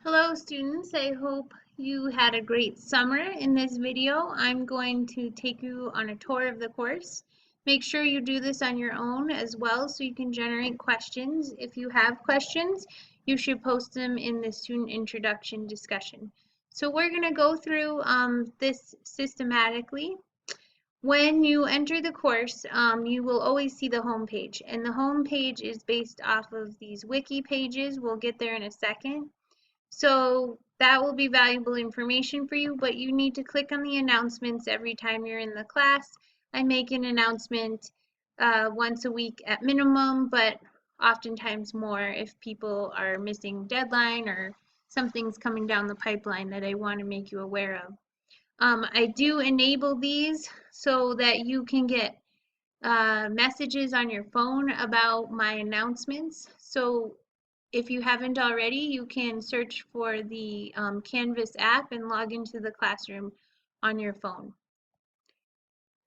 Hello students, I hope you had a great summer. In this video, I'm going to take you on a tour of the course. Make sure you do this on your own as well so you can generate questions. If you have questions, you should post them in the student introduction discussion. So we're going to go through this systematically. When you enter the course, you will always see the home page, and the home page is based off of these wiki pages. We'll get there in a second. So that will be valuable information for you, but you need to click on the announcements every time you're in the class. I make an announcement once a week at minimum, but oftentimes more if people are missing deadline or something's coming down the pipeline that I want to make you aware of. I do enable these so that you can get messages on your phone about my announcements. So if you haven't already, you can search for the Canvas app and log into the classroom on your phone.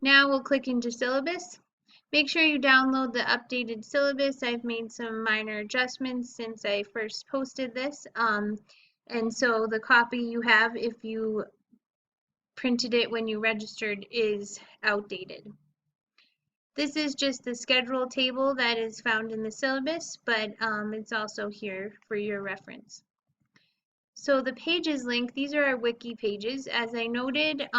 Now we'll click into syllabus. Make sure you download the updated syllabus. I've made some minor adjustments since I first posted this. And so the copy you have, if you printed it when you registered, is outdated. This is just the schedule table that is found in the syllabus, but it's also here for your reference. So the pages link, these are our wiki pages. As I noted,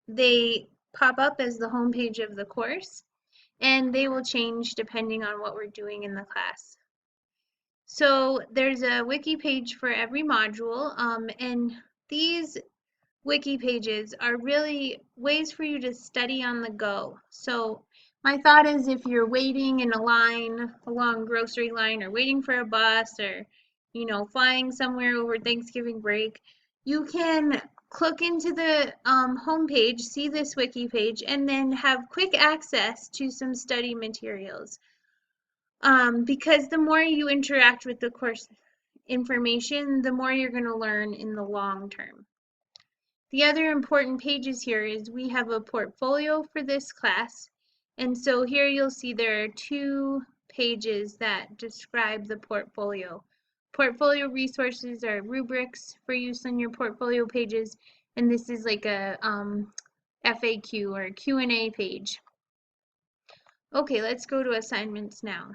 they pop up as the home page of the course, and they will change depending on what we're doing in the class. So there's a wiki page for every module, and these wiki pages are really ways for you to study on the go. So my thought is if you're waiting in a line, a long grocery line, or waiting for a bus, or flying somewhere over Thanksgiving break, you can click into the homepage, see this wiki page, and then have quick access to some study materials. Because the more you interact with the course information, the more you're going to learn in the long term. The other important pages here is we have a portfolio for this class, and so here you'll see there are two pages that describe the portfolio. Portfolio resources are rubrics for use on your portfolio pages, and this is like a FAQ or Q&A page. Okay, let's go to assignments now.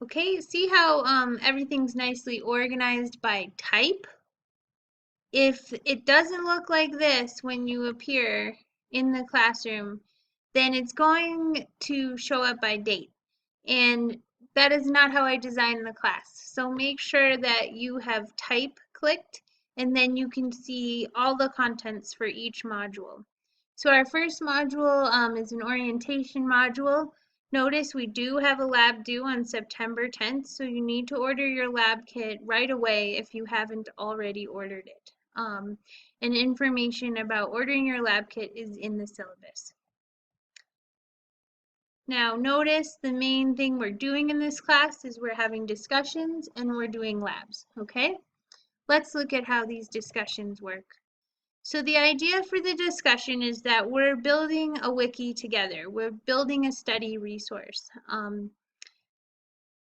Okay, see how everything's nicely organized by type? If it doesn't look like this when you appear in the classroom, then it's going to show up by date. And that is not how I designed the class. So make sure that you have type clicked, and then you can see all the contents for each module. So our first module is an orientation module. Notice we do have a lab due on September 10th, so you need to order your lab kit right away if you haven't already ordered it. And information about ordering your lab kit is in the syllabus. Now notice the main thing we're doing in this class is we're having discussions and we're doing labs, okay? Let's look at how these discussions work. So the idea for the discussion is that we're building a wiki together. We're building a study resource.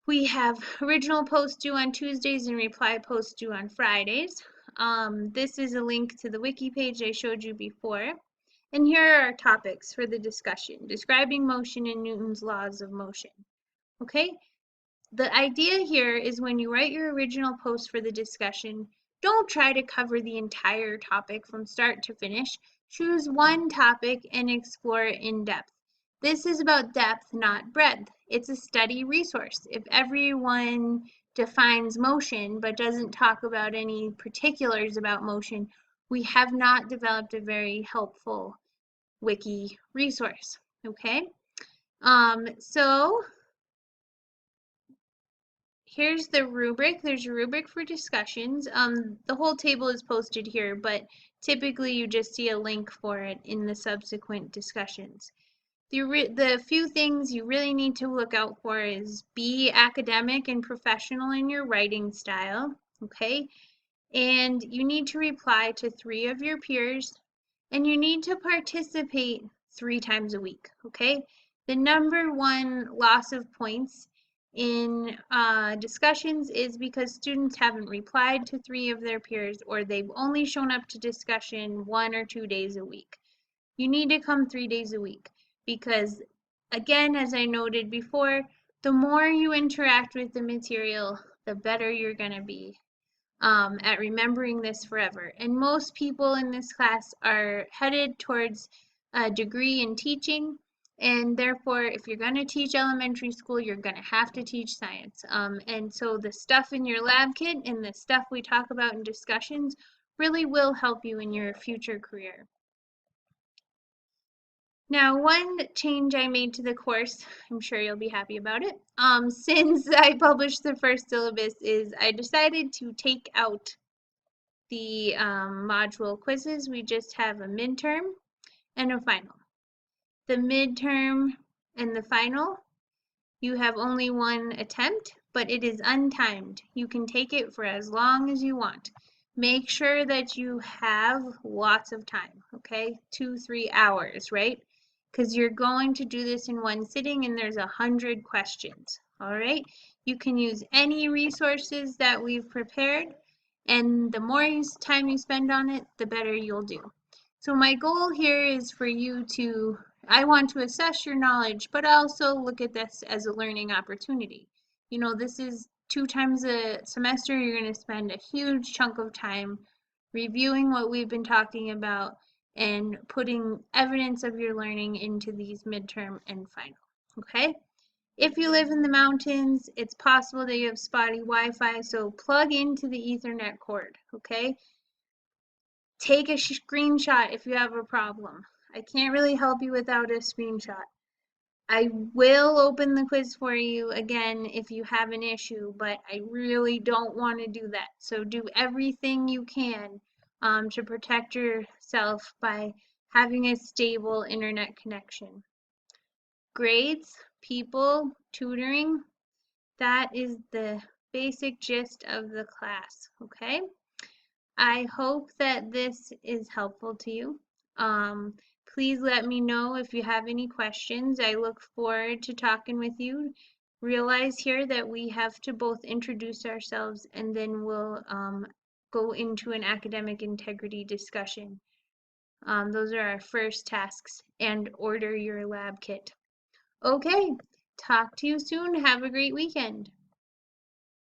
We have original posts due on Tuesdays and reply posts due on Fridays. This is a link to the wiki page I showed you before. And here are our topics for the discussion: describing motion and Newton's laws of motion. Okay? The idea here is when you write your original post for the discussion, don't try to cover the entire topic from start to finish. Choose one topic and explore it in depth. This is about depth, not breadth. It's a study resource. If everyone defines motion but doesn't talk about any particulars about motion, we have not developed a very helpful wiki resource. Okay? So here's the rubric. There's a rubric for discussions. The whole table is posted here, but typically you just see a link for it in the subsequent discussions. The few things you really need to look out for is be academic and professional in your writing style, okay? And you need to reply to 3 of your peers, and you need to participate 3 times a week, okay? The number one loss of points in discussions is because students haven't replied to 3 of their peers or they've only shown up to discussion 1 or 2 days a week. You need to come 3 days a week because, again, as I noted before, the more you interact with the material, the better you're going to be at remembering this forever. And most people in this class are headed towards a degree in teaching. And therefore, if you're going to teach elementary school, you're going to have to teach science. And so the stuff in your lab kit and the stuff we talk about in discussions really will help you in your future career. Now, one change I made to the course, I'm sure you'll be happy about it, since I published the first syllabus is I decided to take out the module quizzes. We just have a midterm and a final. The midterm and the final, you have only one attempt, but it is untimed. You can take it for as long as you want. Make sure that you have lots of time, okay? 2-3 hours, right? Because you're going to do this in one sitting and there's 100 questions, all right? You can use any resources that we've prepared, and the more time you spend on it, the better you'll do. So my goal here is for you to, I want to assess your knowledge, but also look at this as a learning opportunity. You know, this is 2 times a semester. You're going to spend a huge chunk of time reviewing what we've been talking about and putting evidence of your learning into these midterm and final. Okay? If you live in the mountains, it's possible that you have spotty Wi-Fi, so plug into the Ethernet cord. Okay? Take a screenshot if you have a problem. I can't really help you without a screenshot. I will open the quiz for you again if you have an issue, but I really don't want to do that. So do everything you can to protect yourself by having a stable internet connection. Grades, people, tutoring, that is the basic gist of the class, okay? I hope that this is helpful to you. Please let me know if you have any questions. I look forward to talking with you. Realize here that we have to both introduce ourselves and then we'll go into an academic integrity discussion. Those are our first tasks, and order your lab kit. Okay, talk to you soon. Have a great weekend.